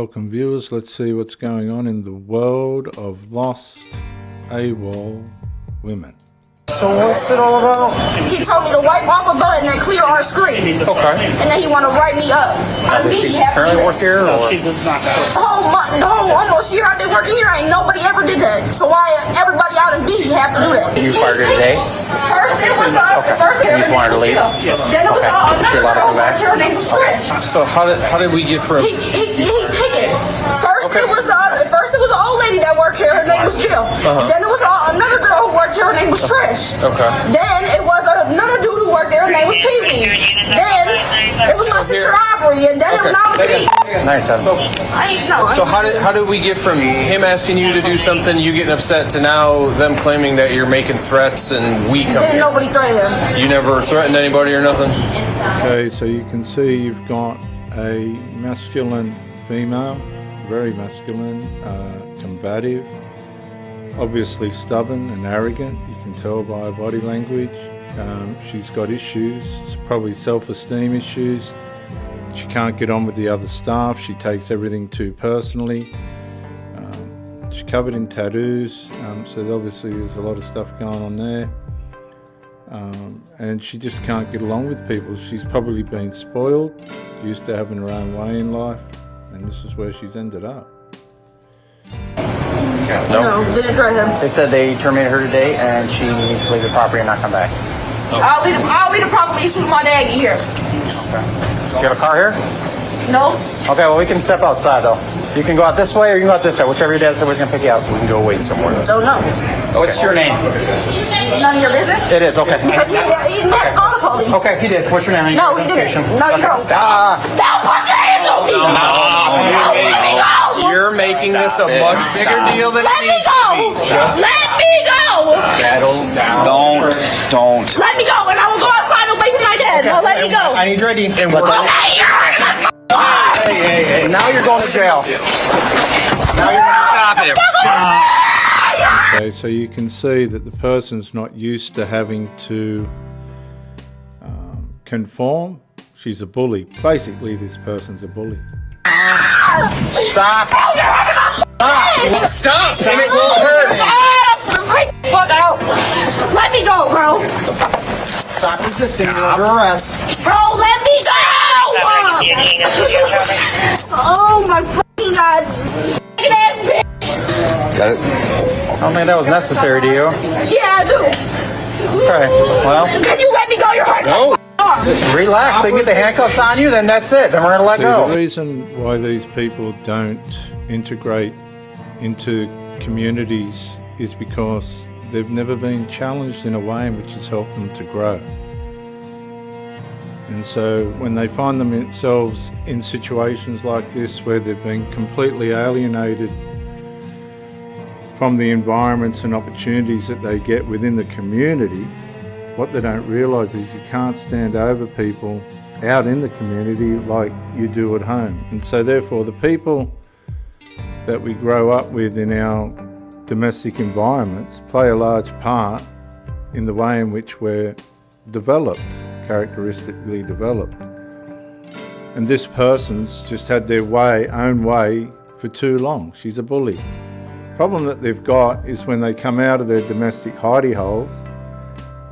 welcome viewers. Let's see what's going on in the world of lost AWOL women. So what's it all about? He told me to wipe off a button and clear our screen. Okay. And then he want to write me up. Does she currently work here? Or? She does not. The whole almost year I've been working here, ain't nobody ever did that. So why everybody out in B have to do that? You fired her today? First it was first You just wanted to leave? Then it was She allowed to come back? Her name was Trish. So how did we get from? He picked it. First it was an old lady that worked here. Her name was Jill. Then it was another girl who worked here. Her name was Trish. Okay. Then it was another dude who worked there. Her name was Pee Wee. Then it was my sister Aubrey, and then it was now me. Nice. So how did we get from him asking you to do something, you getting upset, to now them claiming that you're making threats and we come Didn't here? nobody threaten him. You never threatened anybody or nothing? Okay, so you can see you've got a masculine female, very masculine, combative, obviously stubborn and arrogant. You can tell by her body language. She's got issues. It's probably self-esteem issues. She can't get on with the other staff. She takes everything too personally. She's covered in tattoos, so obviously there's a lot of stuff going on there. And she just can't get along with people. She's probably been spoiled, used to having her own way in life, and this is where she's ended up. No, didn't threaten him. They said they terminated her today and she needs to leave the property and not come back. I'll leave the property as soon as my dad get here. Do you have a car here? No. Okay, well we can step outside though. You can go out this way or you can go out this way. Whichever your dad said was going to pick you up. We can go wait somewhere. Don't know. What's your name? None of your business? It is, okay. Because he didn't have to call the police. Okay, he did. What's your name? No, he didn't. No, you don't. Stop. Don't put your hands on me! No, let me go! You're making this a much bigger deal than it Let me needs go! to be. Let me go! Settle down. Don't. Let me go, and I will go outside away from my dad. No, let me go. I need your ID. Okay, you're Hey, now you're going to jail. Now you're going to stop it. Okay, so you can see that the person's not used to having to conform. She's a bully. Basically, this person's a bully. Stop. Stop! And it won't hurt. Fuck out. Let me go, bro. Stop resisting. You're under arrest. Bro, let me go! Oh my fucking god. Fucking ass bitch. Got it? I don't think that was necessary to you. Yeah, I do. Okay, well, Can you let me go? You're hurting No. my just relax. They get the handcuffs on you, then that's it. Then we're going to let See, the go. reason why these people don't integrate into communities is because they've never been challenged in a way which has helped them to grow. And so when they find themselves in situations like this where they've been completely alienated from the environments and opportunities that they get within the community, what they don't realise is you can't stand over people out in the community like you do at home. And so therefore the people that we grow up with in our domestic environments play a large part in the way in which we're developed, characteristically developed. And this person's just had their own way for too long. She's a bully. Problem that they've got is when they come out of their domestic hidey holes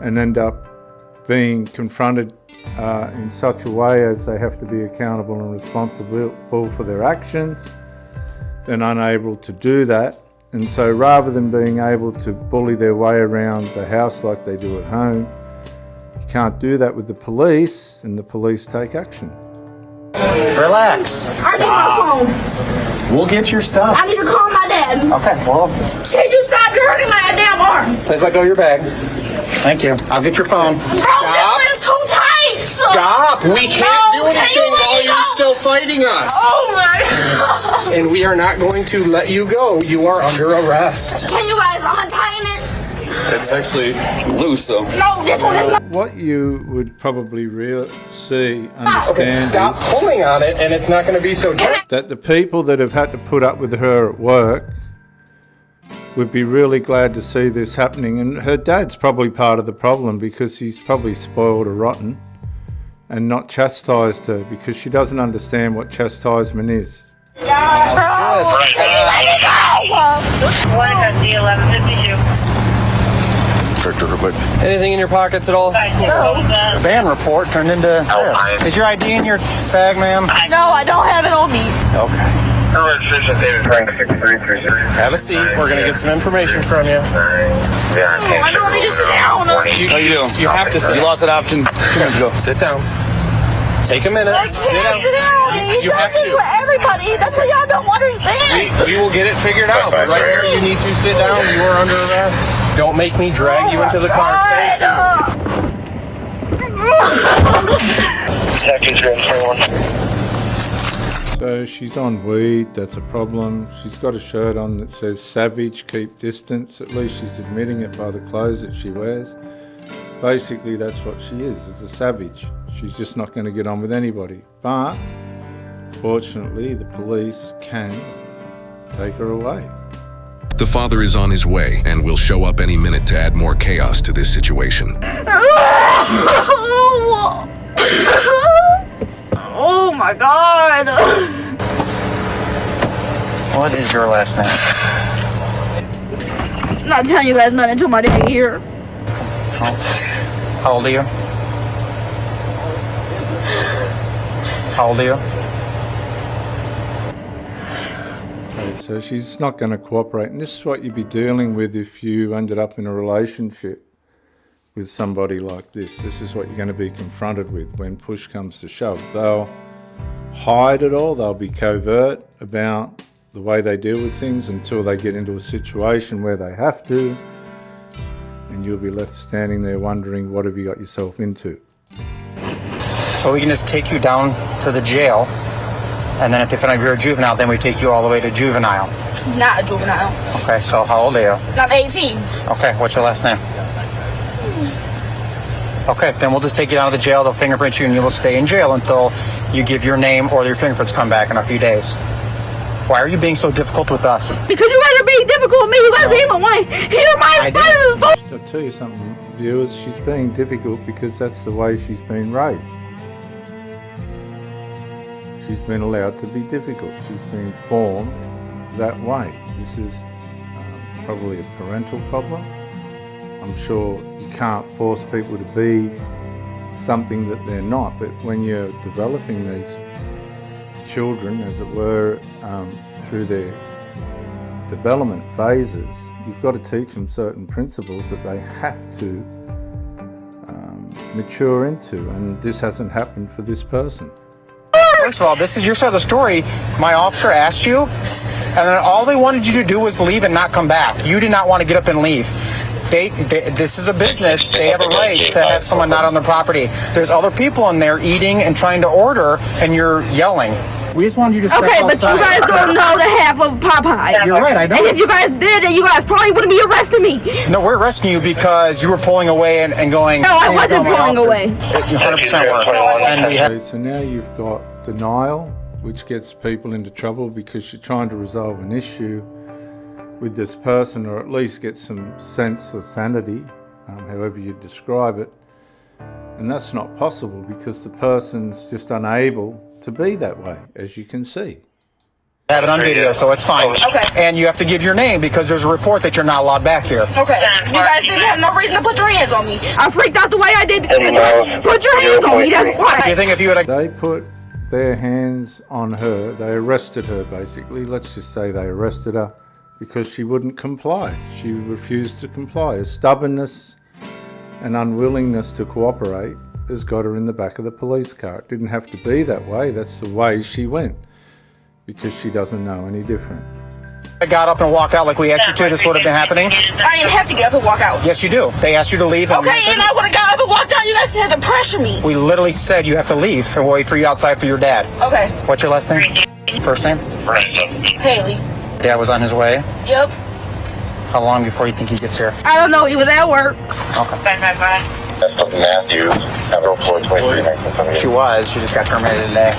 and end up being confronted in such a way as they have to be accountable and responsible for their actions, then unable to do that. And so rather than being able to bully their way around the house like they do at home, you can't do that with the police, and the police take action. Relax. I need my phone. We'll get your stuff. I need to call my dad. Okay, well, Can you stop? You're hurting my damn arm. please let go of your bag. Thank you. I'll get your phone. Bro, this one is too tight. Stop! We can't No, do can anything you let while me you're go? still fighting us. Oh my. And we are not going to let you go. You are under arrest. Can you guys untie it? It's actually loose though. No, this one is not. What you would probably see, understand, Okay, stop pulling on it, and it's not going to be so tight. that the people that have had to put up with her at work would be really glad to see this happening. And her dad's probably part of the problem because he's probably spoiled or rotten and not chastised her because she doesn't understand what chastisement is. Search real quick. Anything in your pockets at all? The van report turned into this. Is your ID in your bag, ma'am? No, I don't have it on me. Okay. Have a seat. We're gonna get some information from you. I don't need to sit down. How you doing? You have to sit. You lost that option 2 minutes ago. Sit down. Take a minute. I can't sit down. He You does have this to. with everybody. That's what y'all don't understand. We will get it figured out. But right here, you need to sit down. You are under arrest. Don't make me drag you into the car. So she's on weed, that's a problem. She's got a shirt on that says savage, keep distance. At least she's admitting it by the clothes that she wears. Basically, that's what she is a savage. She's just not going to get on with anybody. But, fortunately, the police can take her away. The father is on his way and will show up any minute to add more chaos to this situation. Oh my God. What is your last name? I'm not telling you guys nothing until my day here. How old are you? How old are you? Okay, so she's not going to cooperate. And this is what you'd be dealing with if you ended up in a relationship with somebody like this. This is what you're going to be confronted with when push comes to shove. They'll hide it all. They'll be covert about the way they deal with things until they get into a situation where they have to. And you'll be left standing there wondering, what have you got yourself into? So we can just take you down to the jail, and then if they find out you're a juvenile, then we take you all the way to juvenile. Not a juvenile. Okay, so how old are you? I'm 18. Okay, what's your last name? Okay, then we'll just take you down to the jail, they'll fingerprint you, and you will stay in jail until you give your name or your fingerprints come back in a few days. Why are you being so difficult with us? Because you guys are being difficult with me. You guys even want to hear my side of the story. I'll tell you something, viewers, she's being difficult because that's the way she's been raised. She's been allowed to be difficult. She's been formed that way. This is probably a parental problem. I'm sure you can't force people to be something that they're not, but when you're developing these children, as it were, through their development phases, you've got to teach them certain principles that they have to mature into, and this hasn't happened for this person. First of all, this is your side of the story. My officer asked you, and then all they wanted you to do was leave and not come back. You did not want to get up and leave. This is a business. They have a right to have someone not on their property. There's other people in there eating and trying to order, and you're yelling. We just wanted you to step Okay, but you guys don't know the half of Popeye. You're right, I know. And if you guys did it, you guys probably wouldn't be arresting me. No, we're arresting you because you were pulling away and going. No, I wasn't pulling away. 100% were. And we had. Okay, so now you've got denial, which gets people into trouble because you're trying to resolve an issue with this person, or at least get some sense of sanity, however you describe it. And that's not possible because the person's just unable to be that way, as you can see. I have it on video, so it's fine. Okay. And you have to give your name because there's a report that you're not allowed back here. Okay. You guys didn't have no reason to put your hands on me. I freaked out the way I did because you guys put your hands on me. That's why. Do you think if you had They put their hands on her, they arrested her basically. Let's just say they arrested her because she wouldn't comply. She refused to comply. Her stubbornness and unwillingness to cooperate has got her in the back of the police car. It didn't have to be that way. That's the way she went because she doesn't know any different. got up and walked out like we asked you to, this would have been happening? I didn't have to get up and walk out. Yes, you do. They asked you to leave. Okay, and I would have got up and walked out. You guys had to pressure me. We literally said you have to leave and wait for you outside for your dad. Okay. What's your last name? First name? Haley. Dad was on his way. Yep. How long before you think he gets here? I don't know. He was at work. Okay. Matthews, Capital 423, She was. She just got terminated today.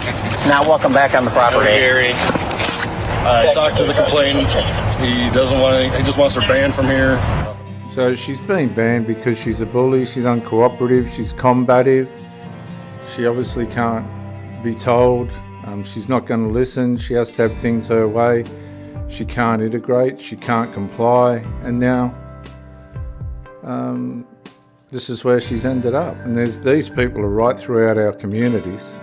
Now welcome back on the property. I talked to the complainant. He doesn't want to, he just wants her banned from here. So she's being banned because she's a bully, she's uncooperative, she's combative. She obviously can't be told She's not going to listen. She has to have things her way. She can't integrate. She can't comply. And now this is where she's ended up. And these people are right throughout our communities.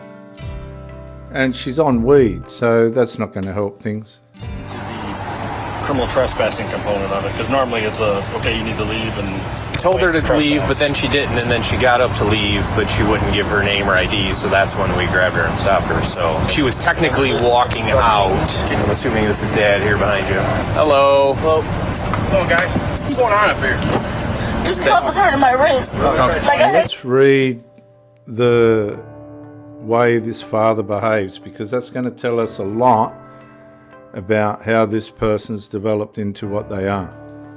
And she's on weed, so that's not going to help things. To the criminal trespassing component of it, because normally it's okay, you need to leave, and I told her to leave, but then she didn't, and then she got up to leave, but she wouldn't give her name or ID, so that's when we grabbed her and stopped her. So she was technically walking out. I'm assuming this is Dad here behind you. Hello. Hello, guys. What's going on up here? This cup was hurting my wrist. Like I said, Let's read the way this father behaves, because that's going to tell us a lot about how this person's developed into what they are.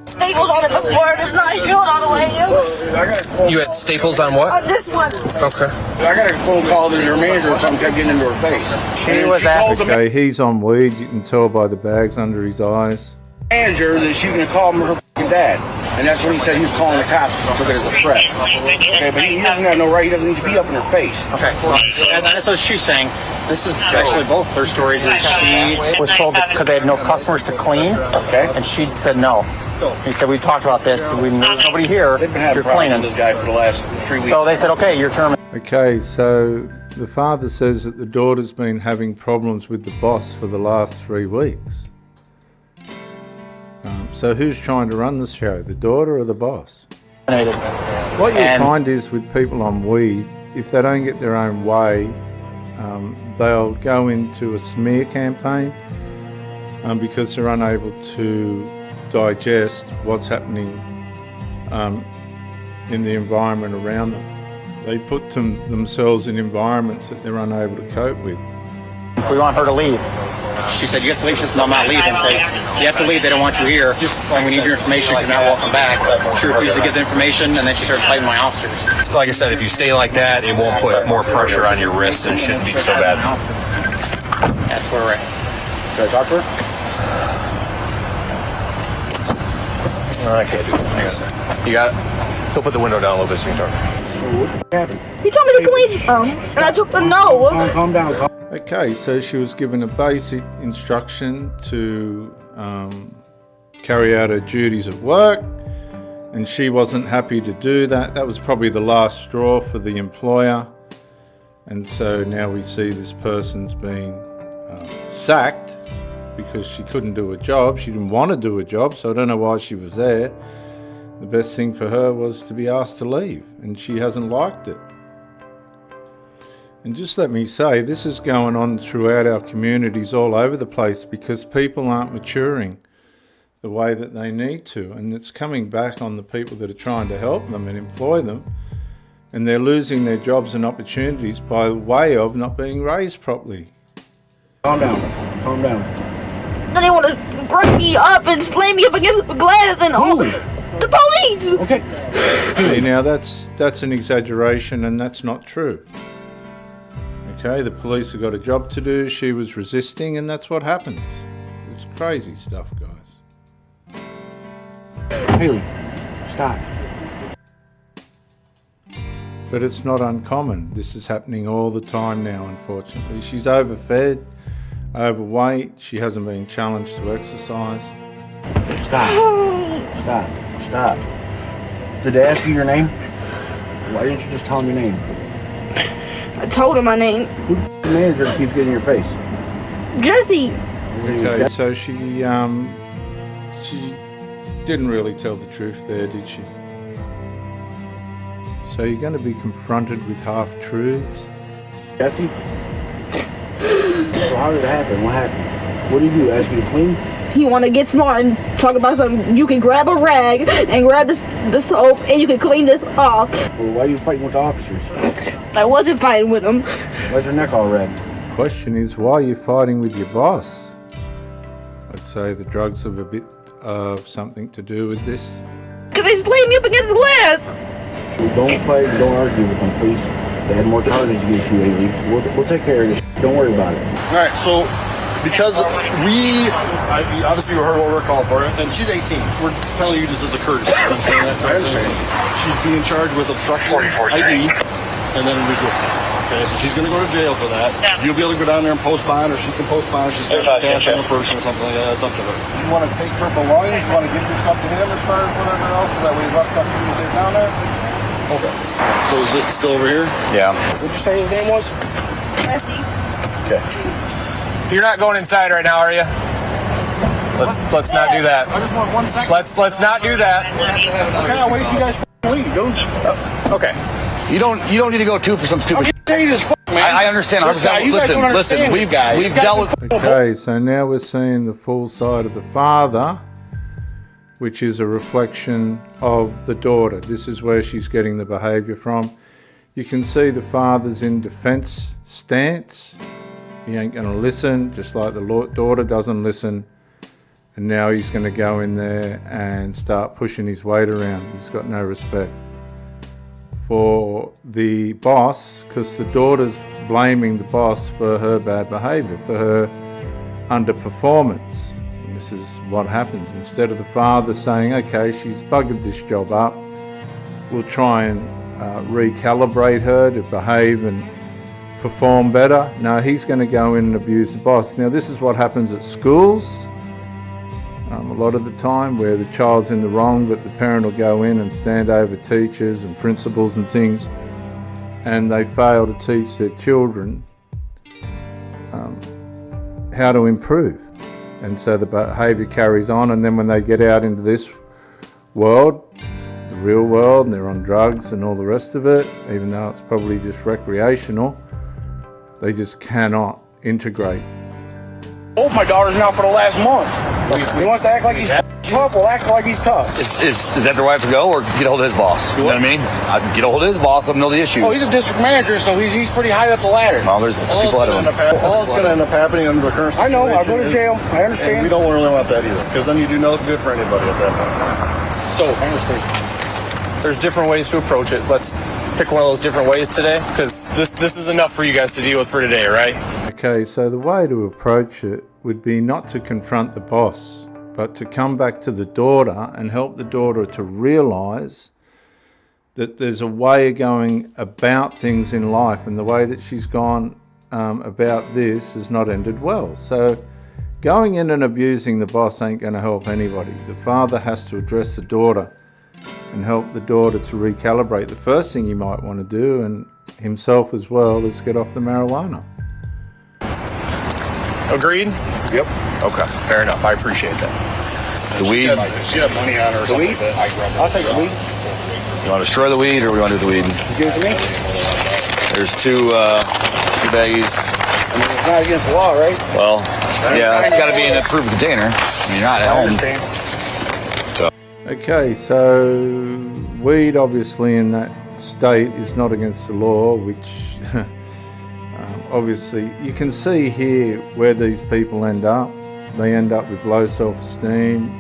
staples on it before. It's not healed all the way. You had staples on what? On this one. Okay. I got a phone call to her manager or something kept getting into her face. She was asking Okay, he's on weed. You can tell by the bags under his eyes. Manager that she was going to call her fucking dad. And that's when he said he was calling the cops and took it as a threat. Okay, but he doesn't have no right. He doesn't need to be up in her face. Okay, well, and that's what she's saying. This is actually both their stories. Is she was told that because they had no customers to clean, Okay. and she said no. He said, we talked about this. There's nobody here. They've been having You're problems cleaning. with this guy for the last 3 weeks. So they said, okay, you're terminated. Okay, so the father says that the daughter's been having problems with the boss for the last 3 weeks. So who's trying to run the show, the daughter or the boss? What you find is with people on weed, if they don't get their own way, they'll go into a smear campaign because they're unable to digest what's happening in the environment around them. They put themselves in environments that they're unable to cope with. We want her to leave. She said, you have to leave. She said, no, I'm not leaving. Say, you have to leave. They don't want you here. And we need your information. You're not welcome back. She refused to give the information, and then she started fighting my officers. Like I said, if you stay like that, it won't put more pressure on your wrists and it shouldn't be so bad. That's where we're at. Can I talk to her? I can't do that. You got it? Go put the window down a little bit so you can talk. He told me to clean his phone, and I took the no. Calm down. Okay, so she was given a basic instruction to carry out her duties at work, and she wasn't happy to do that. That was probably the last straw for the employer, and so now we see this person's been sacked because she couldn't do a job. She didn't want to do a job, so I don't know why she was there. The best thing for her was to be asked to leave, and she hasn't liked it. And just let me say, this is going on throughout our communities all over the place because people aren't maturing the way that they need to. And it's coming back on the people that are trying to help them and employ them. And they're losing their jobs and opportunities by way of not being raised properly. Calm down. Calm down. Then they want to break me up and slam me up against the glass and all. The police! Okay. Hey, now that's an exaggeration and that's not true. Okay, the police have got a job to do. She was resisting, and that's what happened. It's crazy stuff, guys. Haley, stop. But it's not uncommon. This is happening all the time now, unfortunately. She's overfed, overweight. She hasn't been challenged to exercise. Stop. Stop. Stop. Did they ask you your name? Why didn't you just tell them your name? I told her my name. Who's the manager that keeps getting in your face? Jesse. Okay, so she didn't really tell the truth there, did she? So you're going to be confronted with half-truths? Jesse? So how did it happen? What happened? What did you do? Ask you to clean? He want to get smart and talk about something. You can grab a rag and grab the soap and you can clean this off. Well, why are you fighting with the officers? I wasn't fighting with him. Why's your neck all red? Question is, why are you fighting with your boss? I'd say the drugs have a bit of something to do with this. Because they slammed me up against the glass. Don't fight, don't argue with them, please. They had more charges against you lately. We'll take care of this. Don't worry about it. All right, so because we obviously heard what we're called for, and she's 18. We're telling you this as a courtesy. I understand. She's being charged with obstructing ID and then resisting. Okay, so she's going to go to jail for that. Yeah. You'll be able to go down there and post bond, or she can post bond if she's got cash on her person or something like that. It's up to her. You want to take her belongings? You want to give your stuff to him as far as whatever else, so that way he's left stuff for you to take down there? Okay. So is it still over here? Yeah. What'd you say his name was? Messy. Okay. You're not going inside right now, are you? Let's not do that. I just want 1 second. Let's not do that. Okay, I'll wait till you guys leave, dude. Okay. You don't need to go too for some stupid shit. Man. I understand 100%. Listen, we've dealt with. Okay, so now we're seeing the full side of the father, which is a reflection of the daughter. This is where she's getting the behavior from. You can see the father's in defense stance. He ain't going to listen, just like the daughter doesn't listen. And now he's going to go in there and start pushing his weight around. He's got no respect for the boss, because the daughter's blaming the boss for her bad behavior, for her underperformance. And this is what happens. Instead of the father saying, okay, she's buggered this job up, we'll try and recalibrate her to behave and perform better. No, he's going to go in and abuse the boss. Now, this is what happens at schools a lot of the time, where the child's in the wrong, but the parent will go in and stand over teachers and principals and things, and they fail to teach their children how to improve. And so the behaviour carries on, and then when they get out into this world, the real world, and they're on drugs and all the rest of it, even though it's probably just recreational, they just cannot integrate. Oh, my daughter's now for the last month. He wants to act like he's tough. Well, act like he's tough. Is that the right to go, or get a hold of his boss? You know what I mean? I'd get a hold of his boss. Let him know the issues. Oh, he's a district manager, so he's pretty high up the ladder. Well, there's people ahead of him. All that's going to end up happening under the current I situation. know. I'll go to jail. I And understand. we don't really want that either, because then you do no good for anybody at that point. So there's different ways to approach it. Let's pick one of those different ways today, because this is enough for you guys to deal with for today, right? Okay, so the way to approach it would be not to confront the boss, but to come back to the daughter and help the daughter to realise that there's a way of going about things in life, and the way that she's gone about this has not ended well. So going in and abusing the boss ain't going to help anybody. The father has to address the daughter and help the daughter to recalibrate. The first thing he might want to do, and himself as well, is get off the marijuana. Agreed? Yep. Okay, fair enough. I appreciate that. The weed. She had money on her or something like that. I'll take the weed. You want to destroy the weed, or we want to do the weed? Give it to me. There's two baggies. I mean, it's not against the law, right? Well, yeah, it's got to be in an approved container. I mean, you're not at home. Okay, so weed obviously in that state is not against the law, which obviously you can see here where these people end up. They end up with low self-esteem,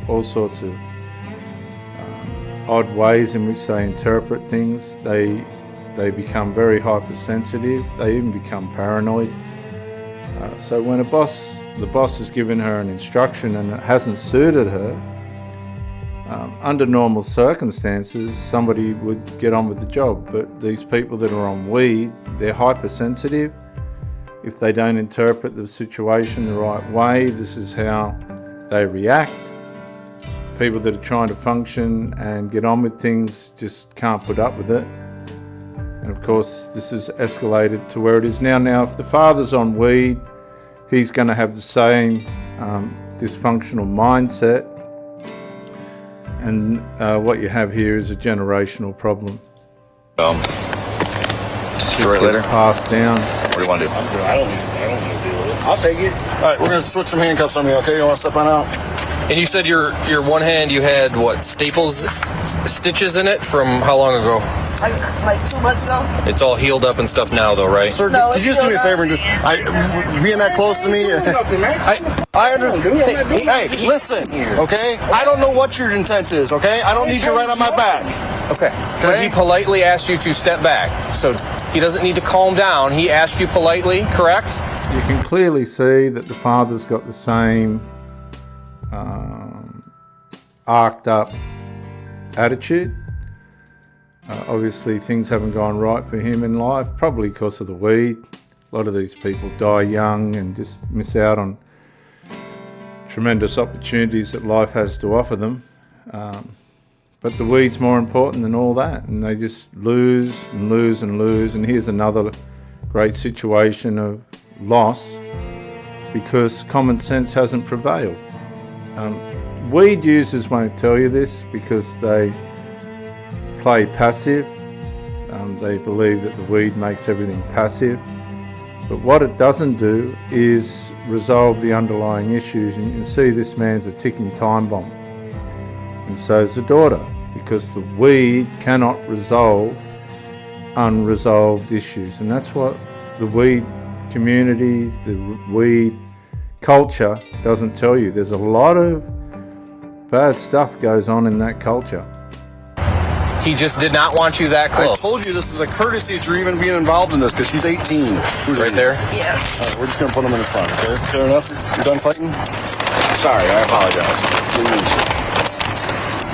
all sorts of odd ways in which they interpret things. They become very hypersensitive. They even become paranoid. So when the boss has given her an instruction and it hasn't suited her, under normal circumstances, somebody would get on with the job. But these people that are on weed, they're hypersensitive. If they don't interpret the situation the right way, this is how they react. People that are trying to function and get on with things just can't put up with it. And of course, this has escalated to where it is now. Now, if the father's on weed, he's going to have the same dysfunctional mindset. And what you have here is a generational problem. Destroy it later. Passed down. What do you want to do? I'm good. I don't need to deal with it. I'll take it. All right, we're going to switch some handcuffs on me, okay? You want to step on out? And you said your one hand you had what, stitches in it from how long ago? Like 2 months ago. It's all healed up and stuff now though, right? Sir, No, could you just do me a favor and just being that close to me? I understand. Hey, listen, okay? I don't know what your intent is, okay? I don't need you right on my back. Okay. But he politely asked you to step back. So he doesn't need to calm down. He asked you politely, correct? You can clearly see that the father's got the same arced up attitude. Obviously things haven't gone right for him in life, probably because of the weed. A lot of these people die young and just miss out on tremendous opportunities that life has to offer them. But the weed's more important than all that, and they just lose and lose and lose. And here's another great situation of loss because common sense hasn't prevailed. Weed users won't tell you this because they play passive. They believe that the weed makes everything passive. But what it doesn't do is resolve the underlying issues. And you can see this man's a ticking time bomb. And so is the daughter, because the weed cannot resolve unresolved issues. And that's what the weed community, the weed culture doesn't tell you. There's a lot of bad stuff goes on in that culture. He just did not want you that close. I told you this is a courtesy that you're even being involved in this because she's 18. Who's right there? Yeah. We're just going to put him in the front, okay? Fair enough? You're done fighting? Sorry, I apologize.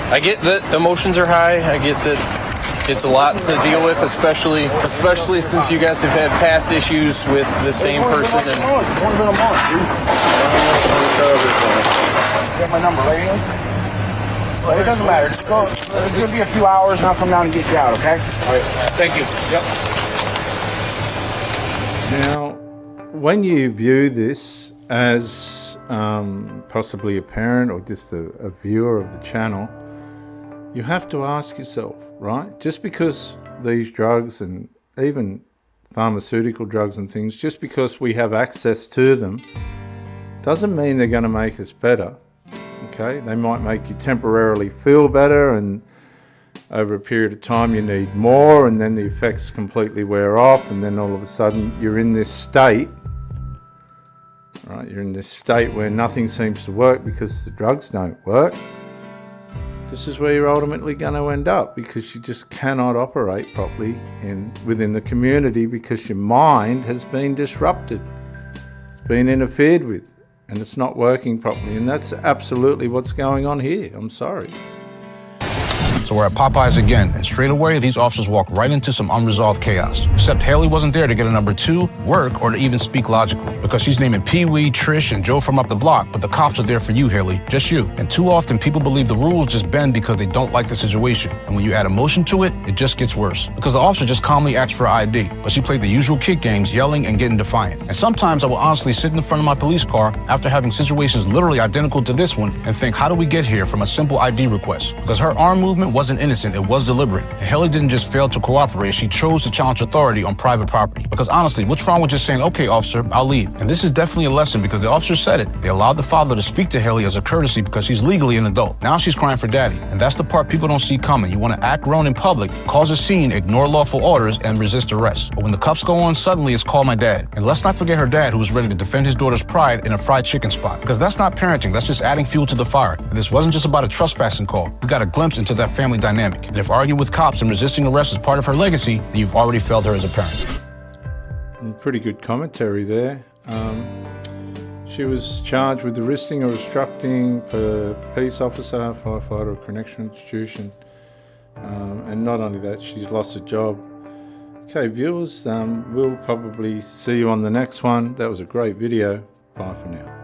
I get that emotions are high. I get that it's a lot to deal with, especially since you guys have had past issues with the same person. And It's only been a month, dude. You got my number right here? Well, it doesn't matter. Just go. It's going to be a few hours and I'll come down and get you out, okay? All right. Thank you. Yep. Now, when you view this as possibly a parent or just a viewer of the channel, you have to ask yourself, right? Just because these drugs and even pharmaceutical drugs and things, just because we have access to them, doesn't mean they're going to make us better. Okay, they might make you temporarily feel better, and over a period of time you need more, and then the effects completely wear off, and then all of a sudden you're in this state, right? You're in this state where nothing seems to work because the drugs don't work. This is where you're ultimately going to end up, because you just cannot operate properly within the community because your mind has been disrupted. It's been interfered with. And it's not working properly, and that's absolutely what's going on here. I'm sorry. So we're at Popeyes again, and straight away, these officers walk right into some unresolved chaos. Except Haley wasn't there to get a number 2, work, or to even speak logically. Because she's naming Pee-wee, Trish, and Joe from up the block, but the cops are there for you, Haley, just you. And too often, people believe the rules just bend because they don't like the situation. And when you add emotion to it, it just gets worse. Because the officer just calmly asked for ID, but she played the usual kid games, yelling and getting defiant. And sometimes I will honestly sit in the front of my police car after having situations literally identical to this one and think, how do we get here from a simple ID request? Because her arm movement wasn't innocent, it was deliberate. And Haley didn't just fail to cooperate, she chose to challenge authority on private property. Because honestly, what's wrong with just saying, okay, officer, I'll leave? And this is definitely a lesson because the officer said it. They allowed the father to speak to Haley as a courtesy because he's legally an adult. Now she's crying for daddy. And that's the part people don't see coming. You want to act grown in public, cause a scene, ignore lawful orders, and resist arrest. But when the cuffs go on, suddenly it's call my dad. And let's not forget her dad who was ready to defend his daughter's pride in a fried chicken spot. Because that's not parenting, that's just adding fuel to the fire. And this wasn't just about a trespassing call. We got a glimpse into that family dynamic. And if arguing with cops and resisting arrest is part of her legacy, then you've already failed her as a parent. Pretty good commentary there. She was charged with arresting or obstructing a peace officer, firefighter, or correctional institution. And not only that, she's lost a job. Okay, viewers, we'll probably see you on the next one. That was a great video. Bye for now.